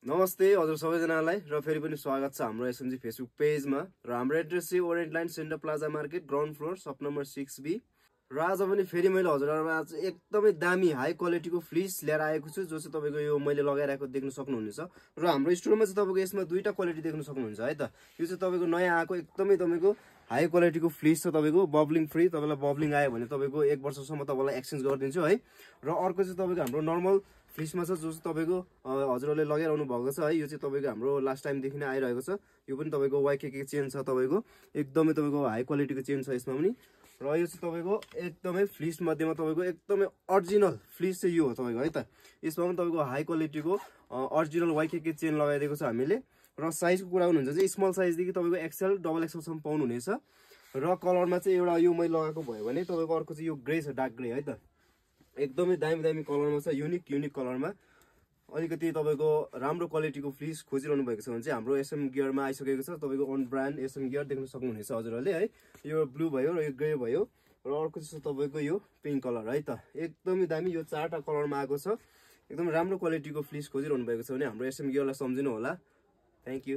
नमस्ते हजुर सबैजनालाई र फेरि पनि स्वागत छ हाम्रो एसएमजी फेसबुक पेजमा र हाम्रो एड्रेस चाहिँ orient line centre plaza market ground floor शप नम्बर 6B र आज पनि फेरि मैले हजुरहरुमा आज एकदमै दामी हाई क्वालिटीको फ्लिस ल्याएर आएको छु जो चाहिँ तपाईको यो मैले लगाइरहेको देख्न सक्नुहुनेछ र हाम्रो स्टोरमा चाहिँ तपाईको यसमा दुईटा क्वालिटी देख्न सक्नुहुन्छ है त यो चाहिँ तपाईको नयाँ आएको एकदमै तपाईको हाई क्वालिटीको फ्लिस छ तपाईको बबलिङ फ्री तपाईलाई बबलिङ आयो भने तपाईको 1 वर्षसम्म तपाईलाई एक्सचेन्ज गरिदिन्छु है र अर्को चाहिँ तपाईको हाम्रो नर्मल फ्लिसमा छ जो चाहिँ तपाईको हजुरहरुले लगाइरहनु भएको छ है यो चाहिँ तपाईको हाम्रो लास्ट टाइम देखि नै आइरहेको छ यो पनि तपाईको वाइकेके चेन छ तपाईको एकदमै तपाईको हाई क्वालिटीको चेन छ यसमा पनि र यो चाहिँ तपाईको एकदमै फ्लिस मध्येमा तपाईको एकदमै ओरिजिनल फ्लिस चाहिँ यो हो तपाईको है त यसमा पनि तपाईको हाई क्वालिटीको ओरिजिनल वाइकेके चेन लगाइदिएको छ हामीले र साइजको कुरा गर्नुहुन्छ चाहिँ स्मल साइज देखि तपाईको एक्सएल डबल एक्सएल सम्म पाउनु हुनेछ र कलरमा चाहिँ एउटा यो मैले लगाएको भयो भने तपाईको अर्को चाहिँ यो ग्रे छ डार्क ग्रे है त एकदमै दामी दामी कलरमा छ युनिक कलरमा अलिकति तपाईको राम्रो क्वालिटीको फ्लिस खोजिरहनु भएको छ भने चाहिँ हाम्रो एसएम गियरमा आइसकेको छ तपाईको अन ब्रान्ड एसएम गियर देख्न सक्नुहुनेछ हजुरहरुले है यो ब्लू भयो र यो ग्रे भयो र अर्को चाहिँ तपाईको यो पिंक कलर है त एकदमै दामी यो चारटा कलरमा आएको छ एकदम राम्रो क्वालिटीको फ्लिस खोजिरहनु भएको छ भने हाम्रो एसएम गियरलाई सम्झिनु होला थ्यांक यू